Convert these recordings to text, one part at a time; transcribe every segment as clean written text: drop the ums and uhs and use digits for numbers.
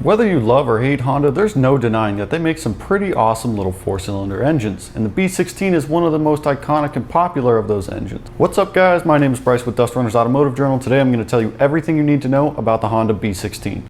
Whether you love or hate Honda, there's no denying that they make some pretty awesome little 4-cylinder engines, and the B16 is one of the most iconic and popular of those engines. What's up guys, my name is Bryce with Dust Runners Automotive Journal. Today I'm going to tell you everything you need to know about the Honda B16.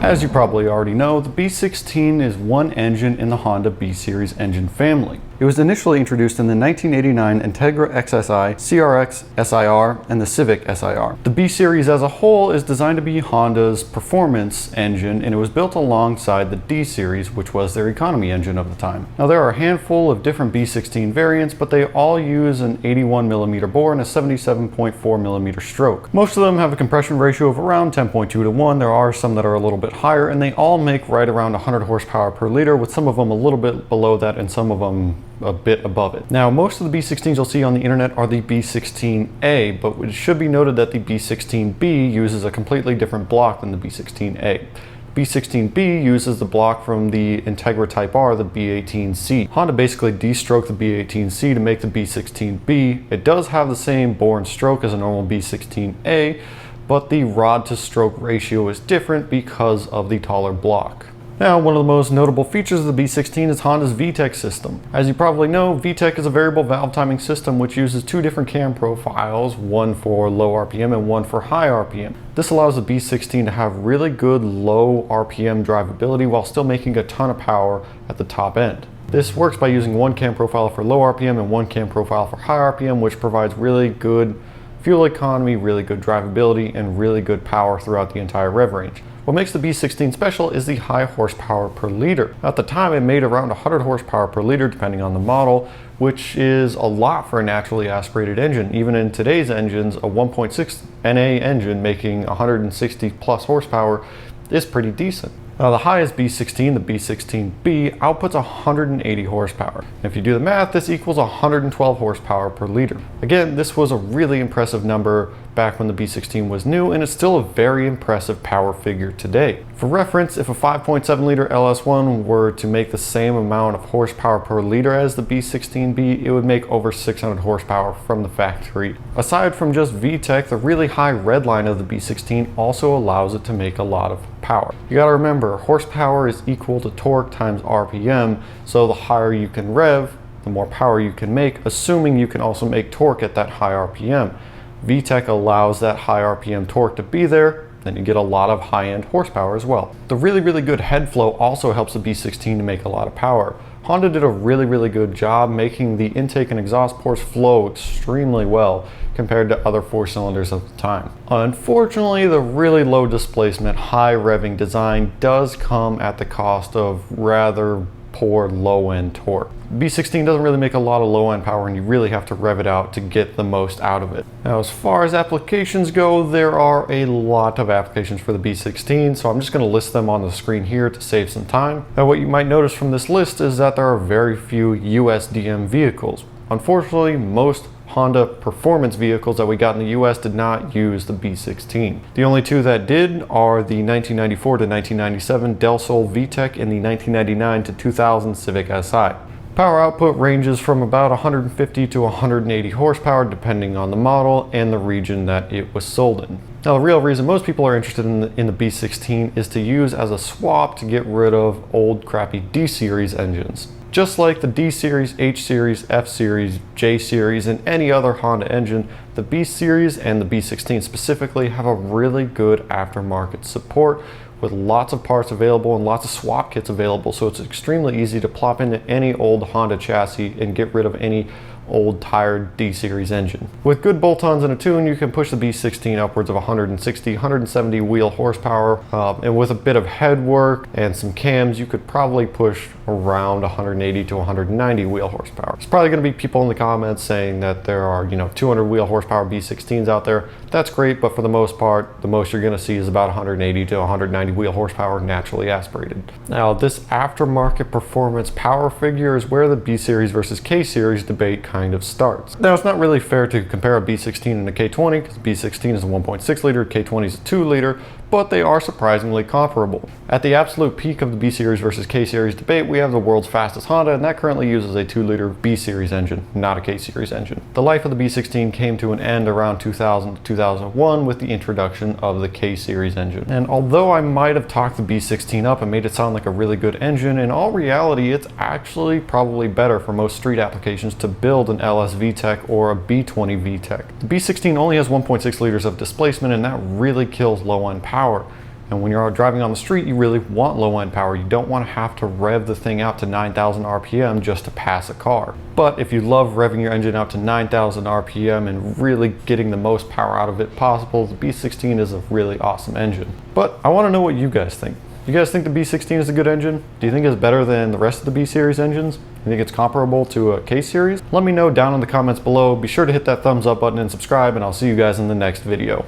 As you probably already know, the B16 is one engine in the Honda B series engine family. It was initially introduced in the 1989 Integra XSI, CRX SIR, and the Civic SIR. The B series as a whole is designed to be Honda's performance engine, and it was built alongside the D series, which was their economy engine of the time. Now there are a handful of different B16 variants, but they all use an 81mm bore and a 77.4mm stroke. Most of them have a compression ratio of around 10.2 to 1. There are some that are a little bit higher, and they all make right around 100 horsepower per liter, with some of them a little bit below that and some of them a bit above it. Now, most of the B16s you'll see on the internet are the B16A, but it should be noted that the B16B uses a completely different block than the B16A. B16B uses the block from the Integra Type R, the B18C. Honda basically de-stroked the B18C to make the B16B. It does have the same bore and stroke as a normal B16A, but the rod to stroke ratio is different because of the taller block. Now, one of the most notable features of the B16 is Honda's VTEC system. As you probably know, VTEC is a variable valve timing system which uses two different cam profiles, one for low RPM and one for high RPM. This allows the B16 to have really good low RPM drivability while still making a ton of power at the top end. This works by using one cam profile for low RPM and one cam profile for high RPM, which provides really good fuel economy, really good drivability, and really good power throughout the entire rev range. What makes the B16 special is the high horsepower per liter. At the time, it made around 100 horsepower per liter depending on the model, which is a lot for a naturally aspirated engine. Even in today's engines, a 1.6 NA engine making 160 plus horsepower is pretty decent. Now the highest B16, the B16B, outputs 180 horsepower. If you do the math, this equals 112 horsepower per liter. Again, this was a really impressive number back when the B16 was new, and it's still a very impressive power figure today. For reference, if a 5.7 liter LS1 were to make the same amount of horsepower per liter as the B16B, it would make over 600 horsepower from the factory. Aside from just VTEC, the really high red line of the B16 also allows it to make a lot of power. You gotta remember, horsepower is equal to torque times RPM, so the higher you can rev, the more power you can make, assuming you can also make torque at that high RPM. VTEC allows that high RPM torque to be there, then you get a lot of high-end horsepower as well. The really good head flow also helps the B16 to make a lot of power. Honda did a really good job making the intake and exhaust ports flow extremely well compared to other 4-cylinders of the time. Unfortunately, the really low displacement, high revving design does come at the cost of rather poor low-end torque. B16 doesn't really make a lot of low-end power, and you really have to rev it out to get the most out of it. Now, as far as applications go, there are a lot of applications for the B16, so I'm just going to list them on the screen here to save some time. Now, what you might notice from this list is that there are very few USDM vehicles. Unfortunately, most Honda performance vehicles that we got in the US did not use the B16. The only two that did are the 1994 to 1997 Del Sol VTEC and the 1999 to 2000 Civic Si. Power output ranges from about 150 to 180 horsepower depending on the model and the region that it was sold in. Now, the real reason most people are interested in the B16 is to use as a swap to get rid of old crappy D series engines. Just like the D series, H series, F series, J series, and any other Honda engine, the B series and the B16 specifically have a really good aftermarket support with lots of parts available and lots of swap kits available, so it's extremely easy to plop into any old Honda chassis and get rid of any old tired D series engine. With good bolt-ons and a tune, you can push the B16 upwards of 160, 170 wheel horsepower, and with a bit of head work and some cams, you could probably push around 180 to 190 wheel horsepower. There's probably going to be people in the comments saying that there are, 200 wheel horsepower B16s out there. That's great, but for the most part, the most you're going to see is about 180 to 190 wheel horsepower naturally aspirated. Now, this aftermarket performance power figure is where the B series versus K series debate kind of starts. Now, it's not really fair to compare a B16 and a K20 because B16 is a 1.6 liter, K20 is a 2 liter, but they are surprisingly comparable. At the absolute peak of the B Series versus K Series debate, we have the world's fastest Honda, and that currently uses a 2-liter B Series engine, not a K Series engine. The life of the B16 came to an end around 2000 to 2001 with the introduction of the K Series engine. And although I might have talked the B16 up and made it sound like a really good engine, in all reality, it's actually probably better for most street applications to build an ls-vtec or a B20 VTEC. The B16 only has 1.6 liters of displacement, and that really kills low-end power. And when you're driving on the street, you really want low-end power. You don't want to have to rev the thing out to 9,000 RPM just to pass a car. But if you love revving your engine out to 9,000 RPM and really getting the most power out of it possible, the B16 is a really awesome engine. But I want to know what you guys think. You guys think the B16 is a good engine? Do you think it's better than the rest of the B Series engines? You think it's comparable to a K Series? Let me know down in the comments below. Be sure to hit that thumbs up button and subscribe, and I'll see you guys in the next video.